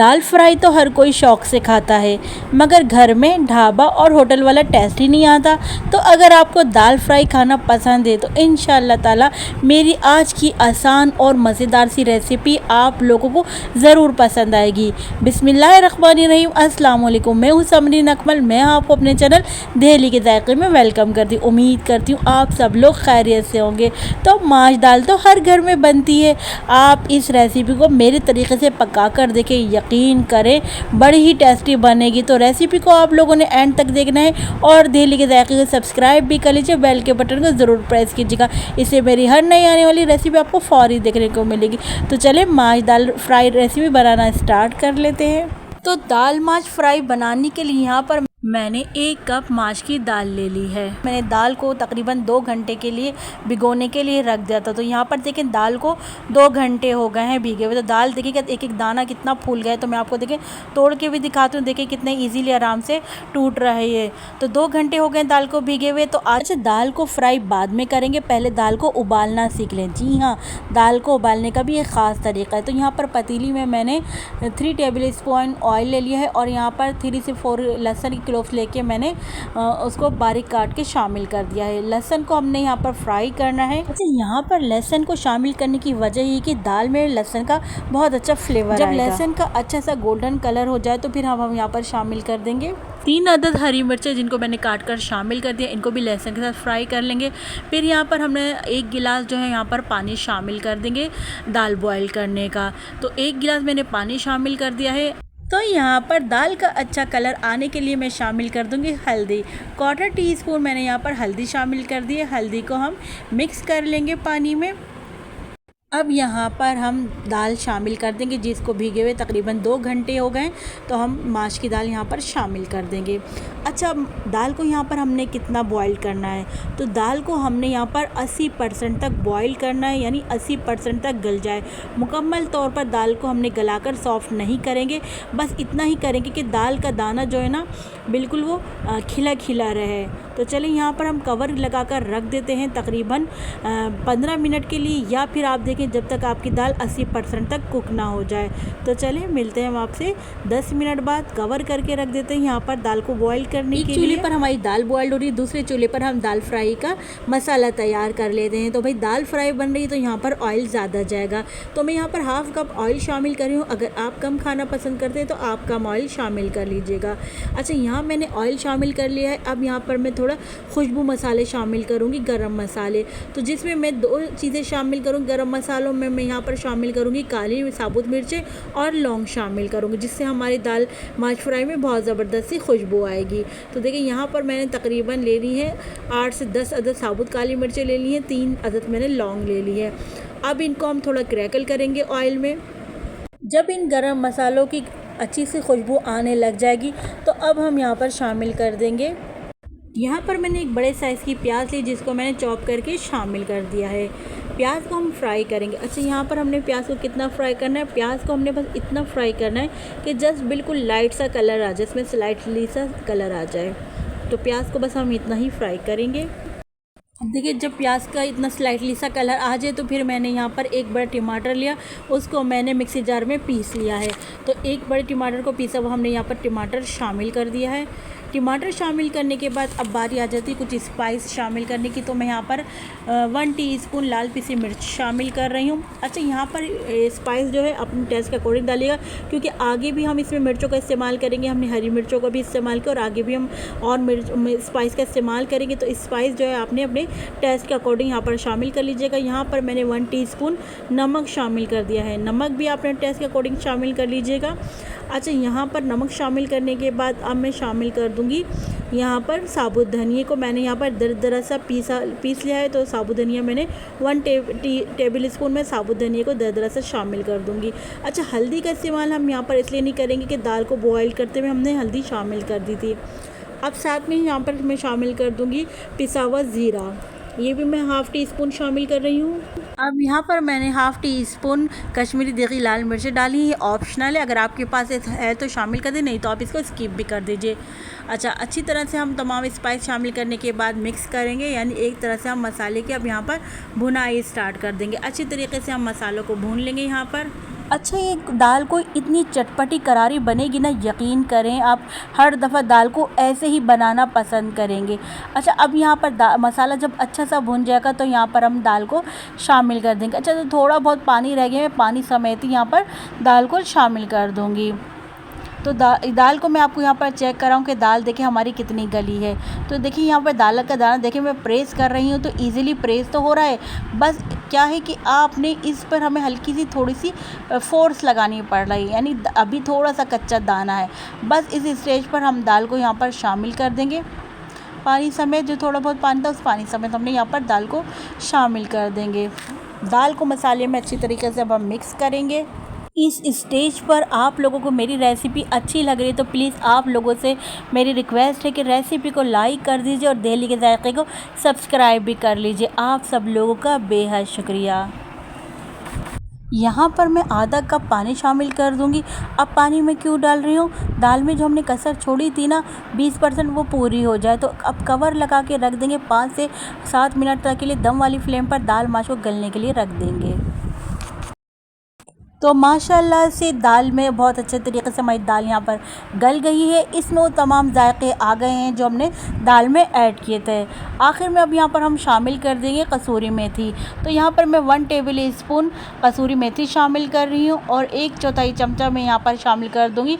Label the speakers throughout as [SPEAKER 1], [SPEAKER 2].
[SPEAKER 1] दाल fry तो हर कोई शौक़ से खाता है, मगर घर में ढाबा और होटल वाला टेस्ट ही नहीं आता। तो अगर आपको दाल फ्राई खाना पसंद है तो इंशाअल्लाह ताला मेरी आज की आसान और मज़ेदार सी रेसिपी आप लोगों को ज़रूर पसंद आएगी। बिस्मिल्लाहिर्रहमानिर्रहीम, अस्सलाम वालेकुम। मैं हूँ समरीन अकमल। मैं आपको अपने चैनल दहली के ज़ायक़े में वेलकम करती हूँ। उम्मीद करती हूँ आप सब लोग खैरियत से होंगे। तो माश दाल तो हर घर में बनती है। आप इस रेसिपी को मेरे तरीके से पका कर देखें, यकीन करें बड़ी ही टेस्टी बनेगी। तो रेसिपी को आप लोगों ने एंड तक देखना है और दहली के ज़ायक़े को सब्सक्राइब भी कर लीजिए, बेल के बटन को ज़रूर प्रेस कीजिएगा। इससे मेरी हर नई आने वाली रेसिपी आपको फ़ौरी देखने को मिलेगी। तो चले माश दाल फ्राई रेसिपी बनाना स्टार्ट कर लेते हैं। तो दाल माश फ्राई बनाने के लिए यहाँ पर मैंने 1 कप माश की दाल ले ली है। मैंने दाल को तकरीबन 2 घंटे के लिए भिगोने के लिए रख दिया था। तो यहाँ पर देखें दाल को 2 घंटे हो गए हैं भीगे हुए। तो दाल देखिए एक एक दाना कितना फूल गया है। तो मैं आपको देखें तोड़ के भी दिखाती हूँ, देखिए कितने इजीली आराम से टूट रही है। तो 2 घंटे हो गए दाल को भीगे हुए। तो आज दाल को फ्राई बाद में करेंगे, पहले दाल को उबालना सीख लें। जी हाँ, दाल को उबालने का भी एक ख़ास तरीका है। तो यहाँ पर पतीली में मैंने 3 टेबल स्पून ऑयल ले लिया है और यहाँ पर 3 से 4 लहसुन की क्लोव्स लेके मैंने उसको बारीक काट के शामिल कर दिया है। लहसुन को हमने यहाँ पर फ्राई करना है। अच्छा, यहाँ पर लहसुन को शामिल करने की वजह ये कि दाल में लहसुन का बहुत अच्छा फ्लेवर जब लहसुन का अच्छा सा गोल्डन कलर हो जाए तो फिर हम यहाँ पर शामिल कर देंगे 3 अदद हरी मिर्चें, जिनको मैंने काट कर शामिल कर दिया। इनको भी लहसुन के साथ फ्राई कर लेंगे। फिर यहाँ पर हमने 1 गिलास जो है यहाँ पर पानी शामिल कर देंगे दाल बॉयल करने का। तो 1 गिलास मैंने पानी शामिल कर दिया है। तो यहाँ पर दाल का अच्छा कलर आने के लिए मैं शामिल कर दूँगी हल्दी। 1/4 टीस्पून मैंने यहाँ पर हल्दी शामिल कर दी है। हल्दी को हम मिक्स कर लेंगे पानी में। अब यहाँ पर हम दाल शामिल कर देंगे, जिसको भीगे हुए तकरीबन 2 घंटे हो गए। तो हम माश की दाल यहाँ पर शामिल कर देंगे। अच्छा, दाल को यहाँ पर हमने कितना बॉईल करना है? तो दाल को हमने यहाँ पर 80% तक बॉईल करना है, यानी 80% तक गल जाए। मुकम्मल तौर पर दाल को हमने गलाकर सॉफ्ट नहीं करेंगे, बस इतना ही करेंगे कि दाल का दाना जो है ना बिल्कुल वो खिला खिला रहे। तो चलिए यहाँ पर हम कवर लगाकर रख देते हैं तकरीबन 15 मिनट के लिए, या फिर आप देखें जब तक आपकी दाल 80% तक कुक ना हो जाए। तो चलिए मिलते हैं हम आपसे 10 मिनट बाद। कवर करके रख देते हैं यहाँ पर दाल को बॉईल करने के लिए। चूल्हे पर हमारी दाल बॉइल्ड हो रही है, दूसरे चूल्हे पर हम दाल फ्राई का मसाला तैयार कर लेते हैं। तो भाई दाल फ्राई बन रही है तो यहाँ पर ऑयल ज़्यादा जाएगा, तो मैं यहाँ पर 1/2 कप ऑयल शामिल कर रही हूँ। अगर आप कम खाना पसंद करते हैं तो आप कम ऑयल शामिल कर लीजिएगा। अच्छा, यहाँ मैंने ऑयल शामिल कर लिया है। अब यहाँ पर मैं थोड़ा खुशबू मसाले शामिल करूँगी, गरम मसाले। तो जिसमें मैं 2 चीज़ें शामिल करूँ। गरम मसालों में मैं यहाँ पर शामिल करूँगी काली साबुत मिर्चें और लौंग शामिल करूँगी, जिससे हमारी दाल माश फ्राई में बहुत ज़बरदस्त सी खुशबू आएगी। तो देखिए यहाँ पर मैंने तकरीबन ले ली है 8 से 10 अदद साबुत काली मिर्चें ले ली हैं, 3 अदद मैंने लौंग ले ली है। अब इनको हम थोड़ा क्रैकल करेंगे ऑयल में। जब इन गरम मसालों की अच्छी सी खुशबू आने लग जाएगी तो अब हम यहाँ पर शामिल कर देंगे, यहाँ पर मैंने एक बड़े साइज़ की प्याज ली, जिसको मैंने चॉप करके शामिल कर दिया है। प्याज को हम फ्राई करेंगे। अच्छा, यहाँ पर हमने प्याज को कितना फ्राई करना है? प्याज को हमने बस इतना फ्राई करना है कि जस्ट बिल्कुल लाइट सा कलर आ जाए, इसमें स्लाइटली सा कलर आ जाए। तो प्याज को बस हम इतना ही फ्राई करेंगे। अब देखिए जब प्याज का इतना स्लाइटली सा कलर आ जाए तो फिर मैंने यहाँ पर 1 बड़ा टमाटर लिया, उसको मैंने मिक्सी जार में पीस लिया है। तो 1 बड़े टमाटर को पीसा हुआ हमने यहाँ पर टमाटर शामिल कर दिया है। टमाटर शामिल करने के बाद अब बारी आ जाती है कुछ स्पाइस शामिल करने की। तो मैं यहाँ पर 1 टीस्पून लाल पिसी मिर्च शामिल कर रही हूँ। अच्छा, यहाँ पर स्पाइस जो है अपने टेस्ट के अकॉर्डिंग डालिएगा, क्योंकि आगे भी हम इसमें मिर्चों का इस्तेमाल करेंगे। हमने हरी मिर्चों का भी इस्तेमाल किया और आगे भी हम और स्पाइस का इस्तेमाल करेंगे। तो स्पाइस जो है आपने अपने टेस्ट के अकॉर्डिंग यहाँ पर शामिल कर लीजिएगा। यहाँ पर मैंने 1 टीस्पून नमक शामिल कर दिया है। नमक भी आपने टेस्ट के अकॉर्डिंग शामिल कर लीजिएगा। अच्छा, यहाँ पर नमक शामिल करने के बाद अब मैं शामिल कर दूँगी यहाँ पर साबुत धनिया को। मैंने यहाँ पर दरदरा सा पीस लिया है। तो साबुत धनिया मैंने 1 टेबल स्पून में साबुत धनिया को दरदरा सा शामिल कर दूँगी। अच्छा, हल्दी का इस्तेमाल हम यहाँ पर इसलिए नहीं करेंगे कि दाल को बॉयल करते हुए हमने हल्दी शामिल कर दी थी। अब साथ में यहाँ पर मैं शामिल कर दूँगी पिसा हुआ ज़ीरा, ये भी मैं 1/2 टीस्पून शामिल कर रही हूँ। अब यहाँ पर मैंने 1/2 टीस्पून कश्मीरी देगी लाल मिर्च डाली है, ऑप्शनल है। अगर आपके पास है तो शामिल कर दें, नहीं तो आप इसको स्किप भी कर दीजिए। अच्छा, अच्छी तरह से हम तमाम स्पाइस शामिल करने के बाद मिक्स करेंगे, यानी एक तरह से हम मसाले की अब यहाँ पर भुनाई स्टार्ट कर देंगे। अच्छी तरीके से हम मसालों को भून लेंगे यहाँ पर। अच्छा, ये दाल को इतनी चटपटी करारी बनेगी ना, यकीन करें आप हर दफ़ा दाल को ऐसे ही बनाना पसंद करेंगे। अच्छा, अब यहाँ पर मसाला जब अच्छा सा भुन जाएगा तो यहाँ पर हम दाल को शामिल कर देंगे। अच्छा, तो थोड़ा बहुत पानी रह गया, मैं पानी समेत ही यहाँ पर दाल को शामिल कर दूँगी। तो दाल को मैं आपको यहाँ पर चेक कर रहा हूँ कि दाल देखिए हमारी कितनी गली है। तो देखिए यहाँ पर दाल का दाना देखिए मैं प्रेस कर रही हूँ तो इजीली प्रेस तो हो रहा है। बस क्या है कि आपने इस पर हमें हल्की सी थोड़ी सी फोर्स लगानी पड़ रही है, यानी अभी थोड़ा सा कच्चा दाना है। बस इस स्टेज पर हम दाल को यहाँ पर शामिल कर देंगे। पानी समेत जो थोड़ा बहुत पानी था उस पानी समेत हमने यहाँ पर दाल को शामिल कर देंगे। दाल को मसाले में अच्छी तरीके से अब हम मिक्स करेंगे। इस स्टेज पर आप लोगों को मेरी रेसिपी अच्छी लग रही है तो प्लीज़ आप लोगों से मेरी रिक्वेस्ट है कि रेसिपी को लाइक कर दीजिए और दिल्ली के जायके को सब्सक्राइब भी कर लीजिए। आप सब लोगों का बेहद शुक्रिया। यहाँ पर मैं आधा कप पानी शामिल कर दूँगी। अब पानी में क्यों डाल रही हूँ, दाल में जो हमने कसर छोड़ी थी ना 20% वो पूरी हो जाए। तो अब कवर लगा के रख देंगे 5 से 7 मिनट तक के लिए, दम वाली फ्लेम पर दाल माश को गलने के लिए रख देंगे। तो माशाल्लाह से दाल में बहुत अच्छे तरीके से हमारी दाल यहाँ पर गल गई है। इसमें वो तमाम जायके आ गए हैं जो हमने दाल में ऐड किए थे। आखिर में अब यहाँ पर हम शामिल कर देंगे कसूरी मेथी। तो यहाँ पर मैं 1 टेबल स्पून कसूरी मेथी शामिल कर रही हूँ और 1/4 चमचा मैं यहाँ पर शामिल कर दूँगी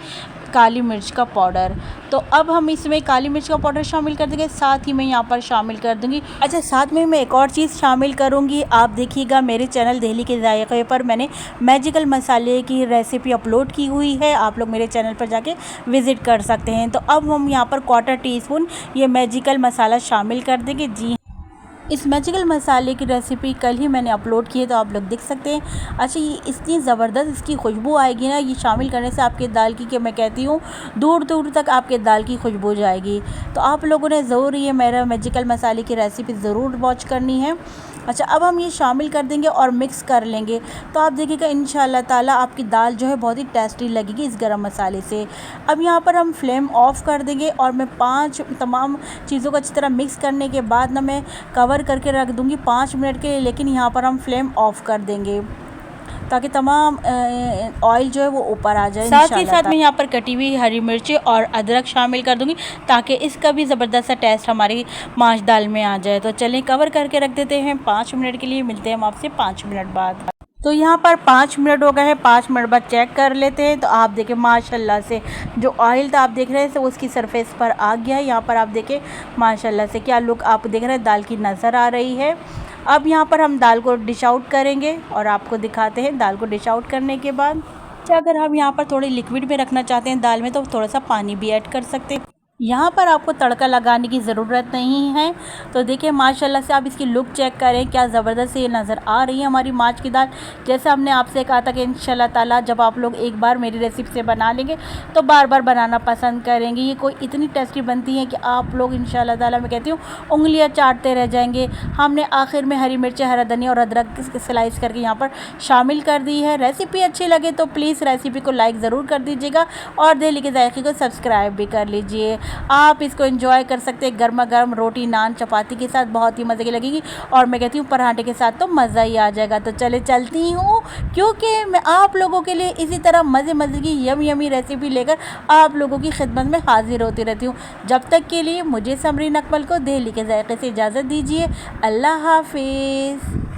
[SPEAKER 1] काली मिर्च का पाउडर। तो अब हम इसमें काली मिर्च का पाउडर शामिल कर देंगे, साथ ही मैं यहाँ पर शामिल कर दूँगी। अच्छा, साथ में मैं एक और चीज़ शामिल करूँगी। आप देखिएगा मेरे चैनल दिल्ली के जायके पर मैंने मैजिकल मसाले की रेसिपी अपलोड की हुई है, आप लोग मेरे चैनल पर जाके विज़िट कर सकते हैं। तो अब हम यहाँ पर 1/4 टीस्पून ये मैजिकल मसाला शामिल कर देंगे। जी, इस मैजिकल मसाले की रेसिपी कल ही मैंने अपलोड की है तो आप लोग देख सकते हैं। अच्छा, ये इतनी ज़बरदस्त इसकी खुशबू आएगी ना, ये शामिल करने से आपके दाल की, कि मैं कहती हूँ दूर दूर तक आपके दाल की खुशबू जाएगी। तो आप लोगों ने ज़रूर ये मेरा मैजिकल मसाले की रेसिपी ज़रूर वॉच करनी है। अच्छा, अब हम ये शामिल कर देंगे और मिक्स कर लेंगे। तो आप देखिएगा इंशाल्लाह ताला आपकी दाल जो है बहुत ही टेस्टी लगेगी इस गरम मसाले से। अब यहाँ पर हम फ्लेम ऑफ़ कर देंगे और मैं 5 तमाम चीज़ों को अच्छी तरह मिक्स करने के बाद ना मैं कवर करके रख दूँगी 5 मिनट के लिए। लेकिन यहाँ पर हम फ्लेम ऑफ़ कर देंगे ताकि तमाम ऑयल जो है वो ऊपर आ जाए। साथ ही साथ मैं यहाँ पर कटी हुई हरी मिर्ची और अदरक शामिल कर दूँगी ताकि इसका भी ज़बरदस्त सा टेस्ट हमारी माश दाल में आ जाए। तो चलें कवर करके रख देते हैं 5 मिनट के लिए। मिलते हैं हम आपसे 5 मिनट बाद। तो यहाँ पर 5 मिनट हो गए हैं। 5 मिनट बाद चेक कर लेते हैं। तो आप देखें माशाल्लाह से जो ऑयल था आप देख रहे हैं तो उसकी सरफेस पर आ गया है। यहाँ पर आप देखें माशाल्लाह से क्या लुक आप देख रहे हैं दाल की नज़र आ रही है। अब यहाँ पर हम दाल को डिश आउट करेंगे और आपको दिखाते हैं दाल को डिश आउट करने के बाद। अच्छा, अगर हम यहाँ पर थोड़ी लिक्विड में रखना चाहते हैं दाल में तो थोड़ा सा पानी भी ऐड कर सकते हैं। यहाँ पर आपको तड़का लगाने की ज़रूरत नहीं है। तो देखिए माशाल्लाह से आप इसकी लुक चेक करें, क्या ज़बरदस्त ये नज़र आ रही है हमारी माश की दाल। जैसे हमने आपसे कहा था कि इंशाल्लाह ताला जब आप लोग एक बार मेरी रेसिपी से बना लेंगे तो बार बार बनाना पसंद करेंगे। ये कोई इतनी टेस्टी बनती है कि आप लोग इंशाल्लाह ताला मैं कहती हूँ उंगलियाँ चाटते रह जाएंगे। हमने आखिर में हरी मिर्च, हरा धनिया और अदरक स्लाइस करके यहाँ पर शामिल कर दी है। रेसिपी अच्छी लगे तो प्लीज़ रेसिपी को लाइक ज़रूर कर दीजिएगा और दिल्ली के जायके को सब्सक्राइब भी कर लीजिए। आप इसको एंजॉय कर सकते हैं गर्मा गर्म रोटी, नान, चपाती के साथ, बहुत ही मज़े की लगेगी। और मैं कहती हूँ पराठे के साथ तो मज़ा ही आ जाएगा। तो चले चलती हूँ क्योंकि मैं आप लोगों के लिए इसी तरह मज़े मज़े की यमी रेसिपी लेकर आप लोगों की खिदमत में हाजिर होती रहती हूँ। जब तक के लिए मुझे समरीन अकमल को दिल्ली के जायके से इजाज़त दीजिए। अल्लाह हाफिज़।